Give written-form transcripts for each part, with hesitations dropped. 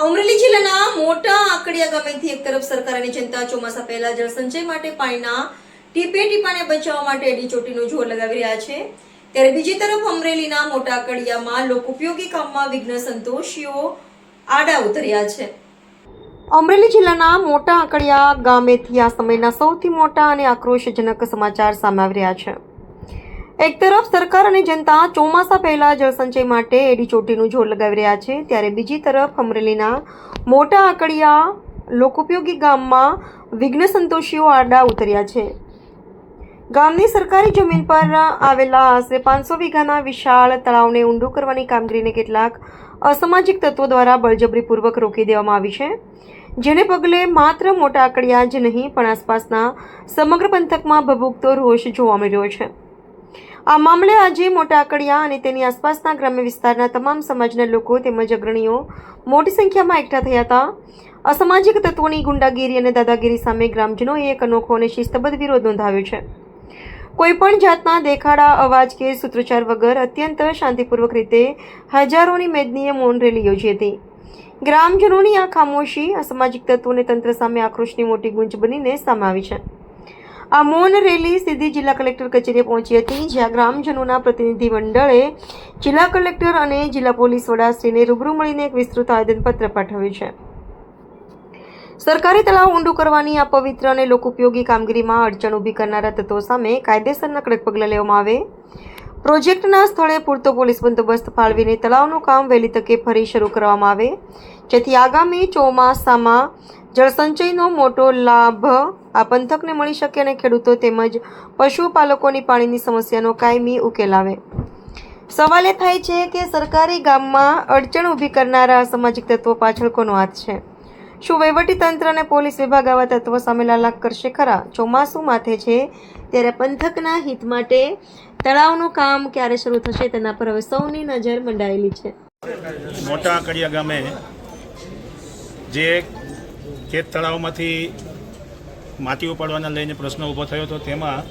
અમરેલી જિલ્લાના મોટા આકડિયા ગામેથી એક તરફ સરકાર અને જનતા ચોમાસા પહેલા જળસંચય માટે પાણીના ટીપે ટીપાને બચાવવા માટે એડી ચોટીનું જોર લગાવી રહ્યા છે, ત્યારે બીજી તરફ અમરેલીના મોટા આકડિયામાં લોકોપયોગી કામમાં વિઘ્ન સંતોષીઓ આડા ઉતર્યા છે। અમરેલી જિલ્લાના મોટા આકડિયા ગામેથી આ સમયના સૌથી મોટા અને આક્રોશજનક સમાચાર સામે આવી રહ્યા છે। એક તરફ સરકાર અને જનતા ચોમાસા પહેલા જળસંચય માટે એડી ચોટીનું જોર લગાવી રહ્યા છે, ત્યારે બીજી તરફ અમરેલીના મોટા આકડિયા લોકોપયોગી ગામમાં વિઘ્ન સંતોષીઓ આડા ઉતર્યા છે। ગામની સરકારી જમીન પર આવેલા આશરે 500 વીઘાના વિશાળ તળાવને ઊંડું કરવાની કામગીરીને કેટલાક અસામાજિક તત્વો દ્વારા બળજબરીપૂર્વક રોકી દેવામાં આવી છે, જેને પગલે માત્ર મોટા આકડિયા જ નહીં પણ આસપાસના સમગ્ર પંથકમાં ભભૂકતો રોષ જોવા મળી રહ્યો છે। આ મામલે આજે મોટા આકડિયા અને તેની આસપાસના ગ્રામ્ય વિસ્તારના તમામ સમાજના લોકો તેમજ અગ્રણીઓ મોટી સંખ્યામાં એકઠા થયા હતા। અસામાજિક તત્વોની ગુંડાગીરી અને દાદાગીરી સામે ગ્રામજનોએ એક અનોખો અને શિસ્તબદ્ધ વિરોધ નોંધાવ્યો છે। કોઈપણ જાતના દેખાડા, અવાજ કે સૂત્રોચ્ચાર વગર અત્યંત શાંતિપૂર્વક રીતે હજારોની મેદનીએ મૌન રેલી યોજી હતી। ગ્રામજનોની આ ખામોશી અસામાજિક તત્વોને તંત્ર સામે આક્રોશની મોટી ગુંજ બનીને સામે આવી છે। આ મૌન રેલી સીધી જિલ્લા કલેક્ટર કચેરીએ પહોંચી હતી, જ્યાં ગ્રામજનોના પ્રતિનિધિ મંડળે જિલ્લા કલેક્ટર અને જિલ્લા પોલીસ વડાશ્રીને રૂબરૂ મળીને એક વિસ્તૃત આવેદનપત્ર પાઠવ્યું છે। સરકારી તળાવ ઊંડું કરવાની આ પવિત્ર અને લોકોપયોગી કામગીરીમાં અડચણ ઊભી કરનારા તત્વો સામે કાયદેસરના કડક પગલાં લેવામાં આવે, પ્રોજેક્ટના સ્થળે પૂરતો પોલીસ બંદોબસ્ત ફાળવીને તળાવનું કામ વહેલી તકે ફરી શરૂ કરવામાં આવે, જેથી આગામી ચોમાસામાં જળસંચયનો મોટો લાભ આ પંથકને મળી શકે અને ખેડૂતો તેમજ પશુપાલકોની પાણીની સમસ્યાનો કાયમી ઉકેલ આવે। સવાલ એ થાય છે કે સરકારી ગામમાં અડચણ ઊભી કરનારા અસામાજિક તત્વો પાછળ કોનો હાથ છે? શું વહીવટી તંત્ર અને પોલીસ વિભાગ આવા તત્વો સામે લાલાક કરશે ખરા? ચોમાસું માથે છે, ત્યારે પંથકના હિત માટે તળાવનું કામ ક્યારે શરૂ થશે તેના પર હવે સૌની નજર મંડાયેલી છે। મોટા આકડિયા ગામે જે ખેત તળાવમાંથી માટી ઉપાડવાના લઈને પ્રશ્ન ઊભો થયો હતો, તેમાં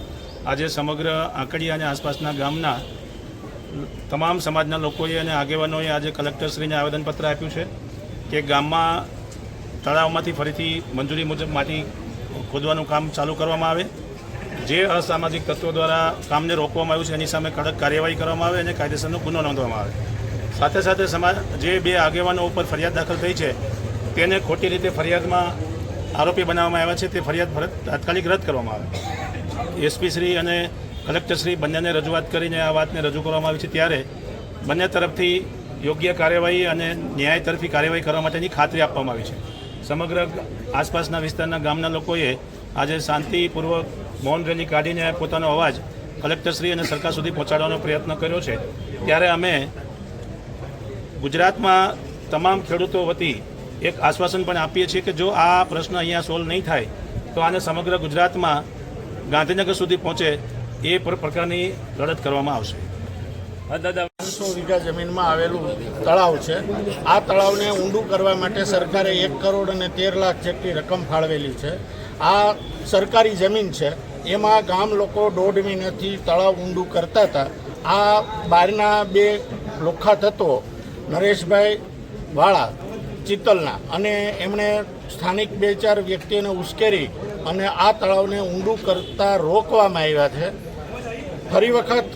આજે સમગ્ર આકડિયા અને આસપાસના ગામના તમામ સમાજના લોકોએ અને આગેવાનોએ આજે કલેક્ટરશ્રીને આવેદનપત્ર આપ્યું છે કે ગામમાં તળાવમાંથી ફરીથી મંજૂરી મુજબ માટી ખોદવાનું કામ ચાલુ કરવામાં આવે, જે અસામાજિક તત્વો દ્વારા કામને રોકવામાં આવ્યું છે એની સામે કડક કાર્યવાહી કરવામાં આવે અને કાયદેસરનો ગુનો નોંધવામાં આવે। સાથે સાથે જે બે આગેવાનો ઉપર ફરિયાદ દાખલ થઈ છે તેને ખોટી રીતે ફરિયાદમાં આરોપી બનાવવામાં આવ્યા છે, તે ફરિયાદ તાત્કાલિક રદ કરવામાં આવે। એસપી શ્રી અને કલેક્ટરશ્રી બંનેને રજૂઆત કરીને આ વાતને રજૂ કરવામાં આવી છે, ત્યારે બંને તરફથી યોગ્ય કાર્યવાહી અને ન્યાય તરફી કાર્યવાહી કરવા માટેની ખાતરી આપવામાં આવી છે। સમગ્ર આસપાસના વિસ્તારના ગામના લોકોએ આજે શાંતિપૂર્વક મૌન રેલી કાઢીને પોતાનો અવાજ કલેક્ટરશ્રી અને સરકાર સુધી પહોંચાડવાનો પ્રયત્ન કર્યો છે, ત્યારે અમે ગુજરાતમાં તમામ ખેડૂતો વતી એક આશ્વાસન પણ આપીએ છીએ કે જો આ પ્રશ્ન અહીંયા સોલ્વ નહીં થાય તો આને સમગ્ર ગુજરાતમાં ગાંધીનગર સુધી પહોંચે એ પ્રકારની લડત કરવામાં આવશે। 500 વીઘા જમીનમાં આવેલું તળાવ છે। આ તળાવને ઊંડું કરવા માટે સરકારે 1 કરોડ અને 13 લાખ જેટલી રકમ ફાળવેલી છે। આ સરકારી જમીન છે, એમાં ગામ લોકો 1.5 મહિનાથી તળાવ ઊંડું કરતા હતા। આ બહારના 2 લોખા તત્વો નરેશભાઈ વાળા ચિત્તલના અને એમણે સ્થાનિક 2-4 વ્યક્તિઓને ઉશ્કેરી અને આ તળાવને ઊંડું કરતા રોકવામાં આવ્યા છે। ફરી વખત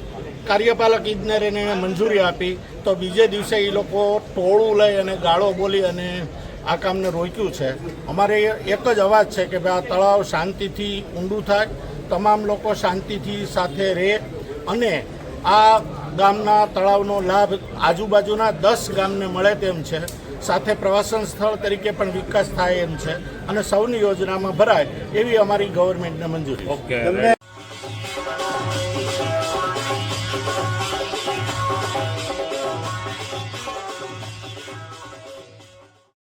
કાર્યપાલક ઇજનેરને મંજૂરી આપી તો બીજે દિવસે એ લોકો ટોળું લઈ અને ગાળો બોલી અને આ કામને રોક્યું છે। અમારે એક જ અવાજ છે કે ભાઈ આ તળાવ શાંતિથી ઊંડું થાય, તમામ લોકો શાંતિથી સાથે રહે અને આ ગામના તળાવનો લાભ આજુબાજુના 10 ગામને મળે તેમ છે, સાથે પ્રવાસન સ્થળ તરીકે પણ વિકાસ થાય એમ છે અને સૌની યોજનામાં ભરાય એવી અમારી ગવર્મેન્ટને મંજૂરી।